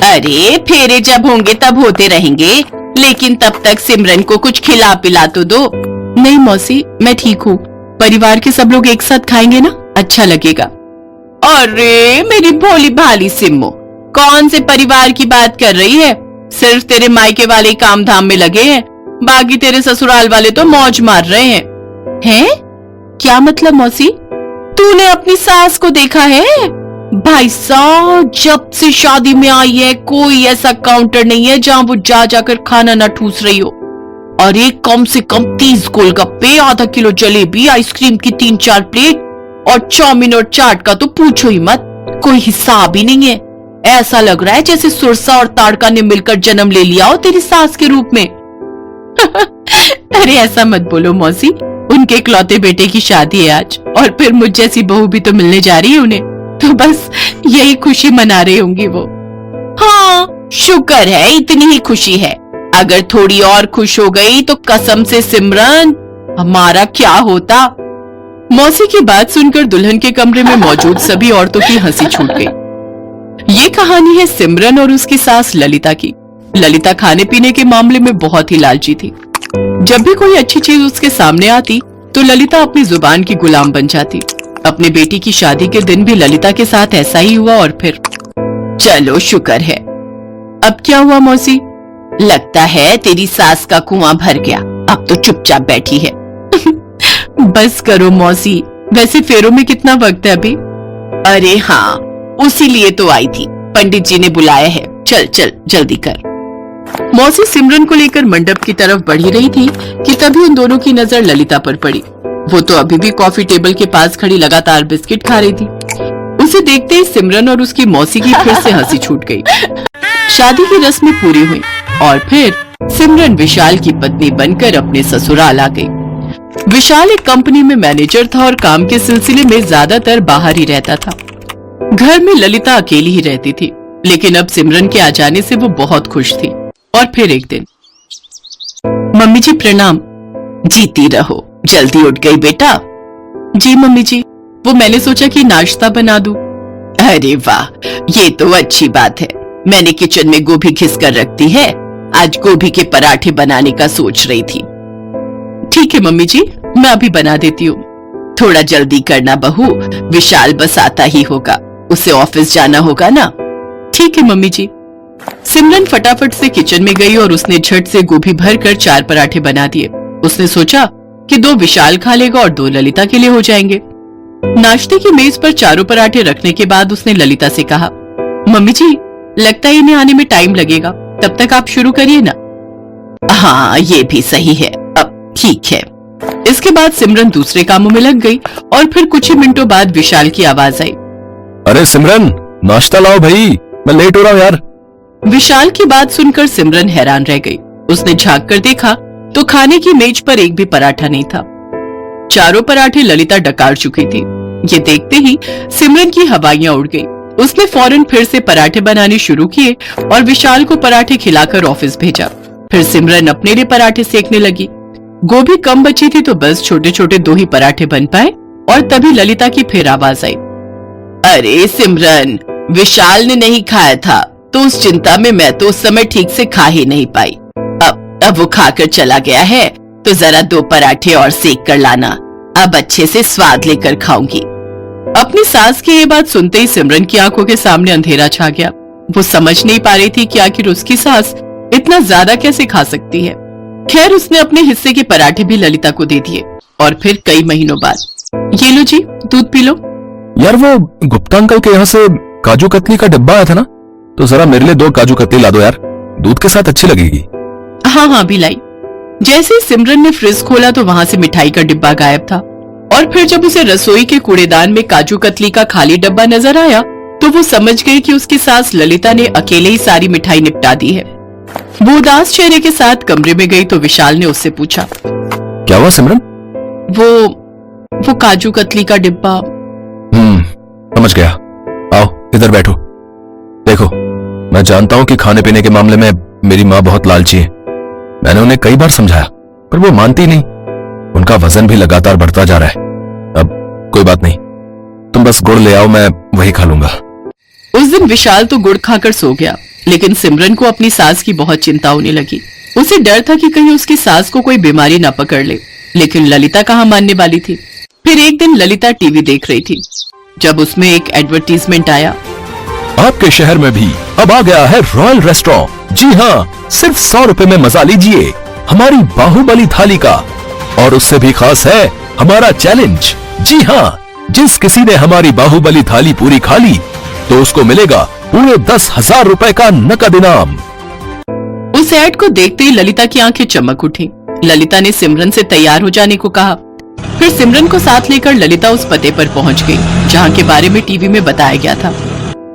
अरे फेरे जब होंगे तब होते रहेंगे, लेकिन तब तक सिमरन को कुछ खिला पिला तो दो। नहीं मौसी, मैं ठीक हूँ। परिवार के सब लोग एक साथ खाएंगे ना, अच्छा लगेगा। अरे मेरी भोली भाली सिम्मो, कौन से परिवार की बात कर रही है? सिर्फ तेरे मायके वाले काम धाम में लगे हैं, बाकी तेरे ससुराल वाले तो मौज मार रहे हैं। हैं? क्या मतलब मौसी? तूने अपनी सास को देखा है? भाई साहब, जब से शादी में आई है कोई ऐसा काउंटर नहीं है जहां वो जा जाकर खाना न ठूस रही हो। और एक कम से कम 30 गोलगप्पे, आधा किलो जलेबी, आइसक्रीम की 3-4 प्लेट और चाउमीन और चाट का तो पूछो ही मत, कोई हिसाब ही नहीं है। ऐसा लग रहा है जैसे सुरसा और ताड़का ने मिलकर जन्म ले लिया हो तेरी सास के रूप में। अरे ऐसा मत बोलो मौसी, उनके इकलौते बेटे की शादी है आज, और फिर मुझ जैसी बहू भी तो मिलने जा रही है उन्हें, तो बस यही खुशी मना रही होंगी वो। हाँ, शुक्र है इतनी ही खुशी है। अगर थोड़ी और खुश हो गई तो कसम से सिमरन, हमारा क्या होता। मौसी की बात सुनकर दुल्हन के कमरे में मौजूद सभी औरतों की हंसी छूट गई। ये कहानी है सिमरन और उसकी सास ललिता की। ललिता खाने पीने के मामले में बहुत ही लालची थी। जब भी कोई अच्छी चीज उसके सामने आती तो ललिता अपनी जुबान की गुलाम बन जाती। अपनी बेटी की शादी के दिन भी ललिता के साथ ऐसा ही हुआ। और फिर चलो शुक्र है। अब क्या हुआ मौसी? लगता है तेरी सास का कुआं भर गया, अब तो चुपचाप बैठी है। बस करो मौसी, वैसे फेरों में कितना वक्त है अभी? अरे हाँ, उसी लिए तो आई थी, पंडित जी ने बुलाया है। चल चल जल्दी कर। मौसी सिमरन को लेकर मंडप की तरफ बढ़ी रही थी कि तभी उन दोनों की नजर ललिता पर पड़ी। वो तो अभी भी कॉफी टेबल के पास खड़ी लगातार बिस्किट खा रही थी। उसे देखते ही सिमरन और उसकी मौसी की फिर से हंसी छूट गई। शादी की रस्में पूरी हुई और फिर सिमरन विशाल की पत्नी बनकर अपने ससुराल आ गई। विशाल एक कंपनी में मैनेजर था और काम के सिलसिले में ज्यादातर बाहर ही रहता था। घर में ललिता अकेली ही रहती थी, लेकिन अब सिमरन के आ जाने से वो बहुत खुश थी। और फिर एक दिन, मम्मी जी प्रणाम। जीती रहो, जल्दी उठ गई बेटा। जी मम्मी जी, वो मैंने सोचा कि नाश्ता बना दूं। अरे वाह, ये तो अच्छी बात है। मैंने किचन में गोभी घिस कर रख दी है, आज गोभी के पराठे बनाने का सोच रही थी। ठीक है मम्मी जी, मैं अभी बना देती हूँ। थोड़ा जल्दी करना बहू, विशाल बस आता ही होगा, उसे ऑफिस जाना होगा ना। ठीक है मम्मी जी। सिमरन फटाफट से किचन में गई और उसने झट से गोभी भरकर 4 पराठे बना दिए। उसने सोचा कि 2 विशाल खा लेगा और 2 ललिता के लिए हो जाएंगे। नाश्ते की मेज पर चारों पराठे रखने के बाद उसने ललिता से कहा, मम्मी जी लगता है इन्हें आने में टाइम लगेगा, तब तक आप शुरू करिए ना। हाँ ये भी सही है, अब ठीक है। इसके बाद सिमरन दूसरे कामों में लग गई और फिर कुछ ही मिनटों बाद विशाल की आवाज आई, अरे सिमरन नाश्ता लाओ भाई, मैं लेट हो रहा हूँ यार। विशाल की बात सुनकर सिमरन हैरान रह गई। उसने झांक कर देखा तो खाने की मेज पर एक भी पराठा नहीं था। चारों पराठे ललिता डकार चुकी थी। ये देखते ही सिमरन की हवाइयां उड़ गई। उसने फौरन फिर से पराठे बनाने शुरू किए और विशाल को पराठे खिलाकर ऑफिस भेजा। फिर सिमरन अपने लिए पराठे सेकने लगी। गोभी कम बची थी तो बस छोटे छोटे 2 ही पराठे बन पाए और तभी ललिता की फिर आवाज आई, अरे सिमरन, विशाल ने नहीं खाया था तो उस चिंता में मैं तो उस समय ठीक से खा ही नहीं पाई। अब वो खाकर चला गया है तो जरा 2 पराठे और सेक कर लाना, अब अच्छे से स्वाद लेकर खाऊंगी। अपनी सास की ये बात सुनते ही सिमरन की आंखों के सामने अंधेरा छा गया। वो समझ नहीं पा रही थी कि आखिर उसकी सास इतना ज्यादा कैसे खा सकती है। खैर उसने अपने हिस्से के पराठे भी ललिता को दे दिए और फिर कई महीनों बाद, ये लो जी दूध पी लो। यार वो गुप्ता अंकल के यहाँ से काजू कतली का डिब्बा आया था ना, तो जरा मेरे लिए 2 काजू कतली ला दो यार, दूध के साथ अच्छी लगेगी। हाँ हाँ भी लाई। जैसे ही सिमरन ने फ्रिज खोला तो वहाँ से मिठाई का डिब्बा गायब था और फिर जब उसे रसोई के कूड़ेदान में काजू कतली का खाली डब्बा नजर आया तो वो समझ गई कि उसकी सास ललिता ने अकेले ही सारी मिठाई निपटा दी है। वो उदास चेहरे के साथ कमरे में गई तो विशाल ने उससे पूछा, क्या हुआ सिमरन? वो काजू कतली का डिब्बा। समझ गया, आओ इधर बैठो। देखो मैं जानता हूँ कि खाने पीने के मामले में मेरी माँ बहुत लालची है। मैंने उन्हें कई बार समझाया पर वो मानती नहीं। उनका वजन भी लगातार बढ़ता जा रहा है। अब कोई बात नहीं, तुम बस गुड़ ले आओ, मैं वही खा लूंगा। उस दिन विशाल तो गुड़ खाकर सो गया लेकिन सिमरन को अपनी सास की बहुत चिंता होने लगी। उसे डर था कि कहीं उसकी सास को कोई बीमारी न पकड़ ले, लेकिन ललिता कहाँ मानने वाली थी। फिर एक दिन ललिता टीवी देख रही थी जब उसमें एक एडवर्टीजमेंट आया। आपके शहर में भी अब आ गया है रॉयल रेस्टोरेंट। जी हाँ, सिर्फ 100 रुपए में मजा लीजिए हमारी बाहुबली थाली का। और उससे भी खास है हमारा चैलेंज। जी हाँ, जिस किसी ने हमारी बाहुबली थाली पूरी खा ली तो उसको मिलेगा पूरे 10,000 रुपए का नकद इनाम। उस ऐड को देखते ही ललिता की आंखें चमक उठी। ललिता ने सिमरन से तैयार हो जाने को कहा। फिर सिमरन को साथ लेकर ललिता उस पते पर पहुंच गई जहां के बारे में टीवी में बताया गया था।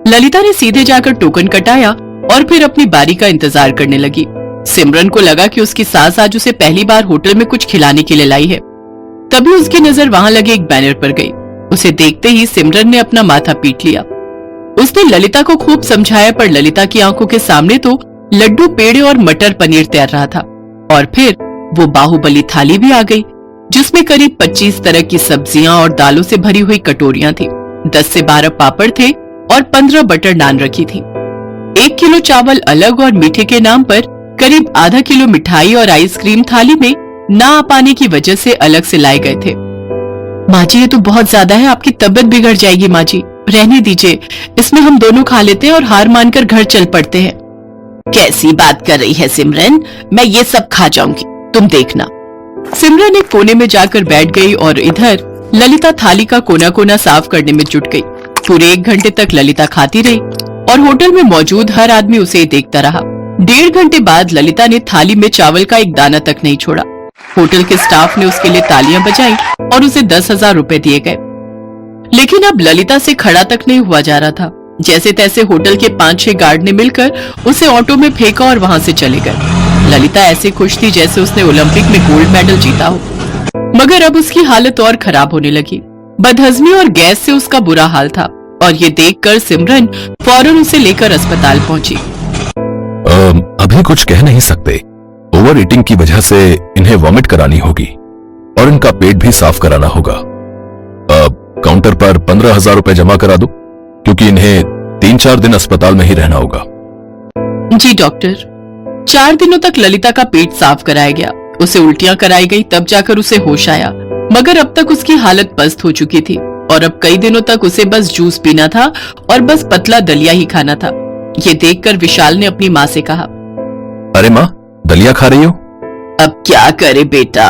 ललिता ने सीधे जाकर टोकन कटाया और फिर अपनी बारी का इंतजार करने लगी। सिमरन को लगा कि उसकी सास आज उसे पहली बार होटल में कुछ खिलाने के लिए लाई है। तभी उसकी नजर वहां लगे एक बैनर पर गई। उसे देखते ही सिमरन ने अपना माथा पीट लिया। उसने ललिता को खूब समझाया, पर ललिता की आंखों के सामने तो लड्डू, पेड़े और मटर पनीर तैर रहा था। और फिर वो बाहुबली थाली भी आ गई जिसमें करीब 25 तरह की सब्जियां और दालों से भरी हुई कटोरियां थी। 10 से 12 पापड़ थे और 15 बटर नान रखी थी। 1 किलो चावल अलग और मीठे के नाम पर करीब आधा किलो मिठाई और आइसक्रीम थाली में ना आ पाने की वजह से अलग से लाए गए थे। माँ जी, ये तो बहुत ज्यादा है, आपकी तबीयत बिगड़ जाएगी। माँ जी, रहने दीजिए, इसमें हम दोनों खा लेते हैं और हार मानकर घर चल पड़ते हैं। कैसी बात कर रही है सिमरन, मैं ये सब खा जाऊंगी, तुम देखना। सिमरन एक कोने में जाकर बैठ गई और इधर ललिता थाली का कोना कोना साफ करने में जुट गई। पूरे 1 घंटे तक ललिता खाती रही और होटल में मौजूद हर आदमी उसे देखता रहा। 1.5 घंटे बाद ललिता ने थाली में चावल का एक दाना तक नहीं छोड़ा। होटल के स्टाफ ने उसके लिए तालियां बजाई और उसे 10,000 रुपए दिए गए। लेकिन अब ललिता से खड़ा तक नहीं हुआ जा रहा था। जैसे तैसे होटल के 5-6 गार्ड ने मिलकर उसे ऑटो में फेंका और वहां से चले गए। ललिता ऐसे खुश थी जैसे उसने ओलंपिक में गोल्ड मेडल जीता हो। मगर अब उसकी हालत और खराब होने लगी। बदहजमी और गैस से उसका बुरा हाल था और ये देखकर सिमरन फौरन उसे लेकर अस्पताल पहुंची। अभी कुछ कह नहीं सकते। ओवर ईटिंग की वजह से इन्हें वॉमिट करानी होगी और इनका पेट भी साफ कराना होगा। काउंटर पर 15,000 रुपए जमा करा दो क्योंकि इन्हें 3-4 दिन अस्पताल में ही रहना होगा। जी डॉक्टर। 4 दिनों तक ललिता का पेट साफ कराया गया। उसे उल्टियां कराई गई, तब जाकर उसे होश आया। मगर अब तक उसकी हालत पस्त हो चुकी थी और अब कई दिनों तक उसे बस जूस पीना था और बस पतला दलिया ही खाना था। ये देखकर विशाल ने अपनी माँ से कहा, अरे माँ, दलिया खा रही हो? अब क्या करे बेटा।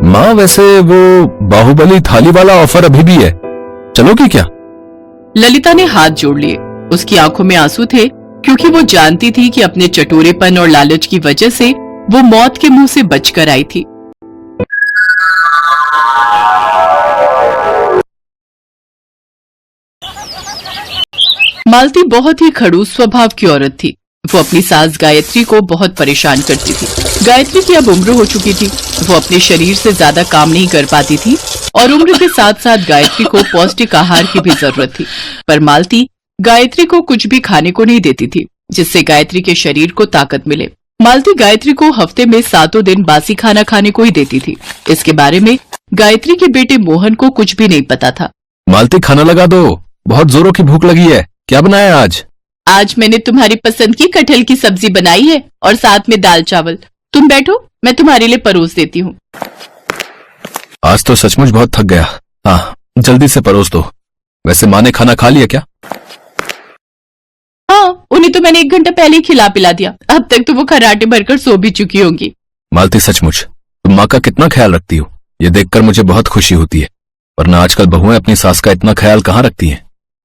माँ, वैसे वो बाहुबली थाली वाला ऑफर अभी भी है, चलोगी क्या? ललिता ने हाथ जोड़ लिए। उसकी आंखों में आंसू थे क्योंकि वो जानती थी कि अपने चटोरेपन और लालच की वजह से वो मौत के मुंह से बचकर आई थी। मालती बहुत ही खड़ूस स्वभाव की औरत थी। वो अपनी सास गायत्री को बहुत परेशान करती थी। गायत्री की अब उम्र हो चुकी थी। वो अपने शरीर से ज्यादा काम नहीं कर पाती थी और उम्र के साथ साथ गायत्री को पौष्टिक आहार की भी जरूरत थी। पर मालती गायत्री को कुछ भी खाने को नहीं देती थी जिससे गायत्री के शरीर को ताकत मिले। मालती गायत्री को हफ्ते में 7 दिन बासी खाना खाने को ही देती थी। इसके बारे में गायत्री के बेटे मोहन को कुछ भी नहीं पता था। मालती, खाना लगा दो, बहुत जोरों की भूख लगी है। क्या बनाया आज? आज मैंने तुम्हारी पसंद की कटहल की सब्जी बनाई है और साथ में दाल चावल। तुम बैठो, मैं तुम्हारे लिए परोस देती हूँ। आज तो सचमुच बहुत थक गया। हाँ, जल्दी से परोस दो। वैसे माँ ने खाना खा लिया क्या? हाँ, उन्हें तो मैंने 1 घंटा पहले ही खिला पिला दिया। अब तक तो वो खर्राटे भरकर सो भी चुकी होंगी। मालती, सचमुच तुम माँ का कितना ख्याल रखती हो, ये देखकर मुझे बहुत खुशी होती है। वरना आजकल बहुएं अपनी सास का इतना ख्याल कहाँ रखती हैं।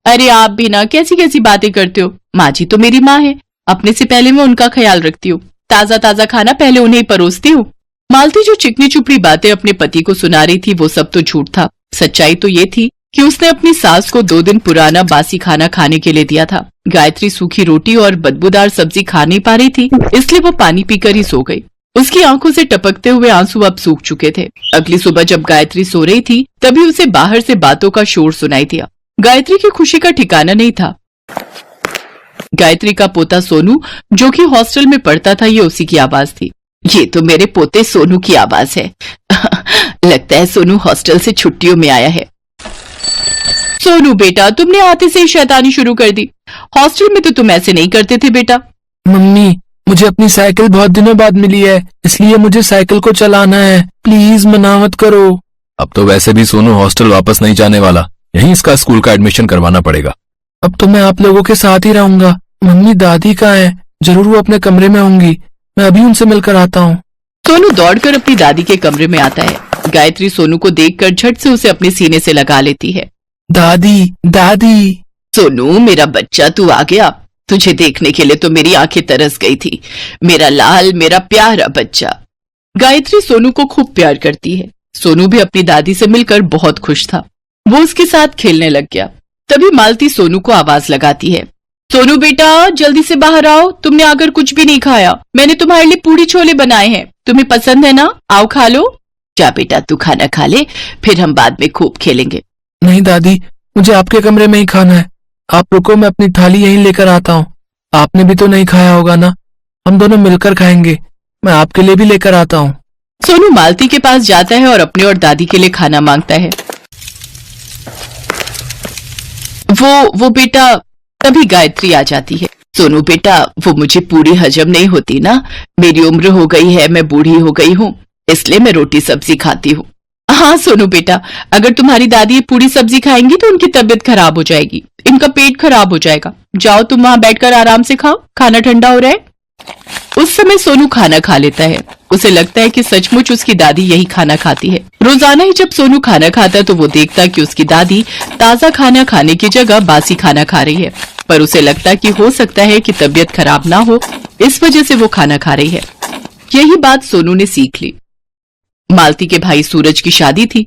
अरे आप भी ना कैसी कैसी बातें करते हो। माँ जी तो मेरी माँ है, अपने से पहले मैं उनका ख्याल रखती हूँ। ताजा ताजा खाना पहले उन्हें ही परोसती हूँ। मालती जो चिकनी चुपड़ी बातें अपने पति को सुना रही थी वो सब तो झूठ था। सच्चाई तो ये थी कि उसने अपनी सास को 2 दिन पुराना बासी खाना खाने के लिए दिया था। गायत्री सूखी रोटी और बदबूदार सब्जी खा नहीं पा रही थी, इसलिए वो पानी पीकर ही सो गई। उसकी आंखों से टपकते हुए आंसू अब सूख चुके थे। अगली सुबह जब गायत्री सो रही थी तभी उसे बाहर से बातों का शोर सुनाई दिया। गायत्री की खुशी का ठिकाना नहीं था। गायत्री का पोता सोनू जो कि हॉस्टल में पढ़ता था, ये उसी की आवाज थी। ये तो मेरे पोते सोनू की आवाज है। लगता है सोनू हॉस्टल से छुट्टियों में आया है। सोनू बेटा, तुमने आते से ही शैतानी शुरू कर दी। हॉस्टल में तो तुम ऐसे नहीं करते थे बेटा। मम्मी, मुझे अपनी साइकिल बहुत दिनों बाद मिली है, इसलिए मुझे साइकिल को चलाना है। प्लीज मना मत करो। अब तो वैसे भी सोनू हॉस्टल वापस नहीं जाने वाला, यहीं इसका स्कूल का एडमिशन करवाना पड़ेगा। अब तो मैं आप लोगों के साथ ही रहूंगा। मम्मी, दादी कहाँ है? जरूर वो अपने कमरे में होंगी, मैं अभी उनसे मिलकर आता हूँ। सोनू दौड़कर अपनी दादी के कमरे में आता है। गायत्री सोनू को देखकर झट से उसे अपने सीने से लगा लेती है। दादी, दादी। सोनू मेरा बच्चा, तू आ गया। तुझे देखने के लिए तो मेरी आंखें तरस गई थी। मेरा लाल, मेरा प्यारा बच्चा। गायत्री सोनू को खूब प्यार करती है। सोनू भी अपनी दादी से मिलकर बहुत खुश था। वो उसके साथ खेलने लग गया। तभी मालती सोनू को आवाज लगाती है। सोनू बेटा, जल्दी से बाहर आओ, तुमने आकर कुछ भी नहीं खाया। मैंने तुम्हारे लिए पूड़ी छोले बनाए हैं, तुम्हें पसंद है ना? आओ खा लो। जा बेटा, तू खाना खा ले, फिर हम बाद में खूब खेलेंगे। नहीं दादी, मुझे आपके कमरे में ही खाना है। आप रुको, मैं अपनी थाली यहीं लेकर आता हूँ। आपने भी तो नहीं खाया होगा ना, हम दोनों मिलकर खाएंगे। मैं आपके लिए भी लेकर आता हूँ। सोनू मालती के पास जाता है और अपने और दादी के लिए खाना मांगता है। वो बेटा, तभी गायत्री आ जाती है। सोनू बेटा, वो मुझे पूरी हजम नहीं होती ना, मेरी उम्र हो गई है, मैं बूढ़ी हो गई हूँ, इसलिए मैं रोटी सब्जी खाती हूँ। हाँ सोनू बेटा, अगर तुम्हारी दादी ये पूरी सब्जी खाएंगी तो उनकी तबीयत खराब हो जाएगी, इनका पेट खराब हो जाएगा। जाओ तुम वहां बैठकर आराम से खाओ, खाना ठंडा हो रहा है। उस समय सोनू खाना खा लेता है। उसे लगता है कि सचमुच उसकी दादी यही खाना खाती है। रोजाना ही जब सोनू खाना खाता तो वो देखता कि उसकी दादी ताजा खाना खाने की जगह बासी खाना खा रही है, पर उसे लगता कि हो सकता है कि तबीयत खराब ना हो, इस वजह से वो खाना खा रही है। यही बात सोनू ने सीख ली। मालती के भाई सूरज की शादी थी।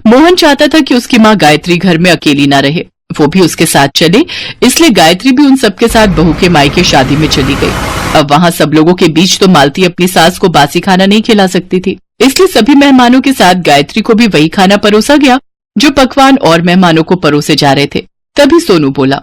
मोहन चाहता था कि उसकी माँ गायत्री घर में अकेली ना रहे, वो भी उसके साथ चले, इसलिए गायत्री भी उन सबके साथ बहू के मायके शादी में चली गई। अब वहां सब लोगों के बीच तो मालती अपनी सास को बासी खाना नहीं खिला सकती थी, इसलिए सभी मेहमानों के साथ गायत्री को भी वही खाना परोसा गया जो पकवान और मेहमानों को परोसे जा रहे थे। तभी सोनू बोला,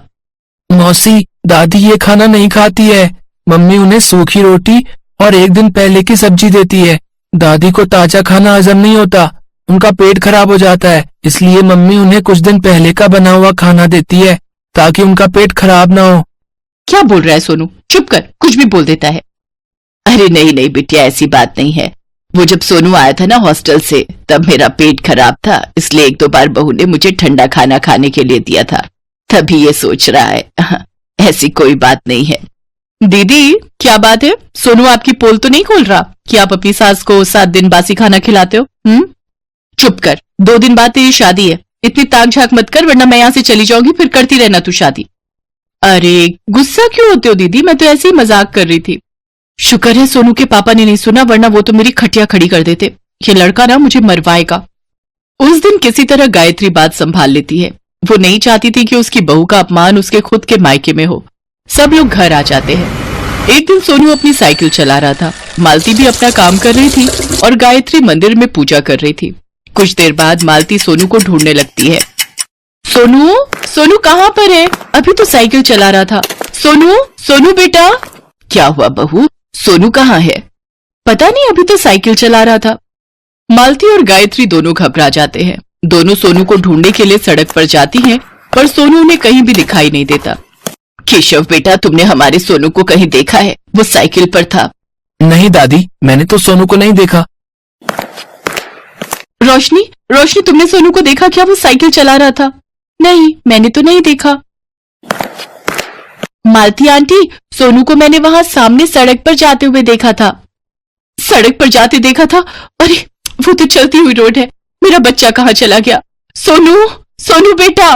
मौसी, दादी ये खाना नहीं खाती है। मम्मी उन्हें सूखी रोटी और एक दिन पहले की सब्जी देती है। दादी को ताजा खाना हजम नहीं होता, उनका पेट खराब हो जाता है, इसलिए मम्मी उन्हें कुछ दिन पहले का बना हुआ खाना देती है ताकि उनका पेट खराब ना हो। क्या बोल रहा है सोनू? चुप कर, कुछ भी बोल देता है। अरे नहीं नहीं बिटिया, ऐसी बात नहीं है। वो जब सोनू आया था ना हॉस्टल से, तब मेरा पेट खराब था, इसलिए एक दो बार बहू ने मुझे ठंडा खाना खाने के लिए दिया था, तभी ये सोच रहा है। ऐसी कोई बात नहीं है। दीदी क्या बात है? सोनू आपकी पोल तो नहीं खोल रहा कि आप अपनी सास को 7 दिन बासी खाना खिलाते हो? चुप कर, 2 दिन बाद तेरी शादी है, इतनी ताक झाक मत कर, वरना मैं यहाँ से चली जाऊंगी, फिर करती रहना तू शादी। अरे गुस्सा क्यों होते हो दीदी, मैं तो ऐसे ही मजाक कर रही थी। शुक्र है सोनू के पापा ने नहीं सुना, वरना वो तो मेरी खटिया खड़ी कर देते। ये लड़का ना मुझे मरवाएगा। उस दिन किसी तरह गायत्री बात संभाल लेती है। वो नहीं चाहती थी कि उसकी बहू का अपमान उसके खुद के मायके में हो। सब लोग घर आ जाते हैं। एक दिन सोनू अपनी साइकिल चला रहा था, मालती भी अपना काम कर रही थी और गायत्री मंदिर में पूजा कर रही थी। कुछ देर बाद मालती सोनू को ढूंढने लगती है। सोनू, सोनू कहाँ पर है? अभी तो साइकिल चला रहा था। सोनू, सोनू बेटा। क्या हुआ बहू, सोनू कहाँ है? पता नहीं, अभी तो साइकिल चला रहा था। मालती और गायत्री दोनों घबरा जाते हैं। दोनों सोनू को ढूंढने के लिए सड़क पर जाती हैं, पर सोनू उन्हें कहीं भी दिखाई नहीं देता। केशव बेटा, तुमने हमारे सोनू को कहीं देखा है? वो साइकिल पर था। नहीं दादी, मैंने तो सोनू को नहीं देखा। रोशनी, रोशनी तुमने सोनू को देखा क्या? वो साइकिल चला रहा था। नहीं, मैंने तो नहीं देखा। मालती आंटी, सोनू को मैंने वहां सामने सड़क पर जाते हुए देखा था। सड़क पर जाते देखा था? अरे वो तो चलती हुई रोड है। मेरा बच्चा कहाँ चला गया? सोनू, सोनू बेटा।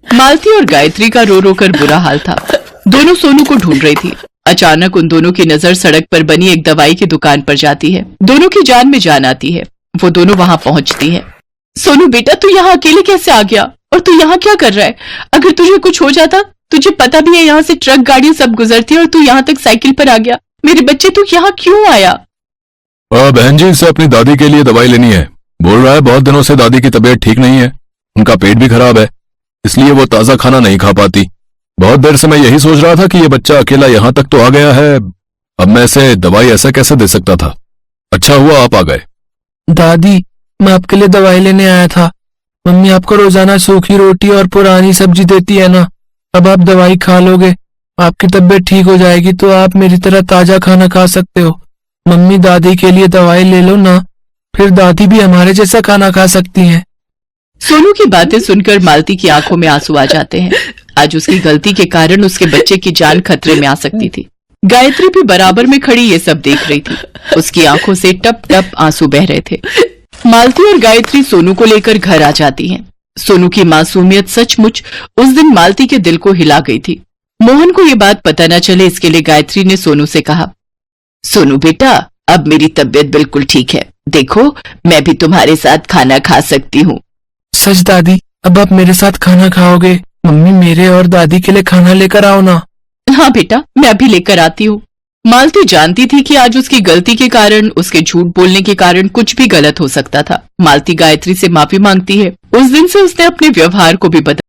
मालती और गायत्री का रो रो कर बुरा हाल था। दोनों सोनू को ढूंढ रही थी। अचानक उन दोनों की नजर सड़क पर बनी एक दवाई की दुकान पर जाती है। दोनों की जान में जान आती है। वो दोनों वहां पहुंचती है। सोनू बेटा, तू यहाँ अकेले कैसे आ गया? और तू यहाँ क्या कर रहा है? अगर तुझे कुछ हो जाता, तुझे पता भी है यहाँ से ट्रक गाड़ियां सब गुजरती है और तू यहाँ तक साइकिल पर आ गया। मेरे बच्चे, तू यहाँ क्यों आया? बहन जी, इससे अपनी दादी के लिए दवाई लेनी है। बोल रहा है बहुत दिनों से दादी की तबीयत ठीक नहीं है, उनका पेट भी खराब है, इसलिए वो ताजा खाना नहीं खा पाती। बहुत देर से मैं यही सोच रहा था कि ये बच्चा अकेला यहाँ तक तो आ गया है, अब मैं इसे दवाई ऐसे कैसे दे सकता था। अच्छा हुआ आप आ गए। दादी, मैं आपके लिए दवाई लेने आया था। मम्मी आपको रोजाना सूखी रोटी और पुरानी सब्जी देती है ना, अब आप दवाई खा लोगे, आपकी तबीयत ठीक हो जाएगी तो आप मेरी तरह ताजा खाना खा सकते हो। मम्मी दादी के लिए दवाई ले लो ना, फिर दादी भी हमारे जैसा खाना खा सकती हैं। सोनू की बातें सुनकर मालती की आंखों में आंसू आ जाते हैं। आज उसकी गलती के कारण उसके बच्चे की जान खतरे में आ सकती थी। गायत्री भी बराबर में खड़ी ये सब देख रही थी। उसकी आंखों से टप टप आंसू बह रहे थे। मालती और गायत्री सोनू को लेकर घर आ जाती हैं। सोनू की मासूमियत सचमुच उस दिन मालती के दिल को हिला गई थी। मोहन को ये बात पता न चले इसके लिए गायत्री ने सोनू से कहा, सोनू बेटा, अब मेरी तबीयत बिल्कुल ठीक है, देखो मैं भी तुम्हारे साथ खाना खा सकती हूँ। सच दादी, अब आप मेरे साथ खाना खाओगे? मम्मी मेरे और दादी के लिए खाना लेकर आओ ना। हाँ बेटा, मैं अभी लेकर आती हूँ। मालती जानती थी कि आज उसकी गलती के कारण, उसके झूठ बोलने के कारण कुछ भी गलत हो सकता था। मालती गायत्री से माफी मांगती है। उस दिन से उसने अपने व्यवहार को भी बदला।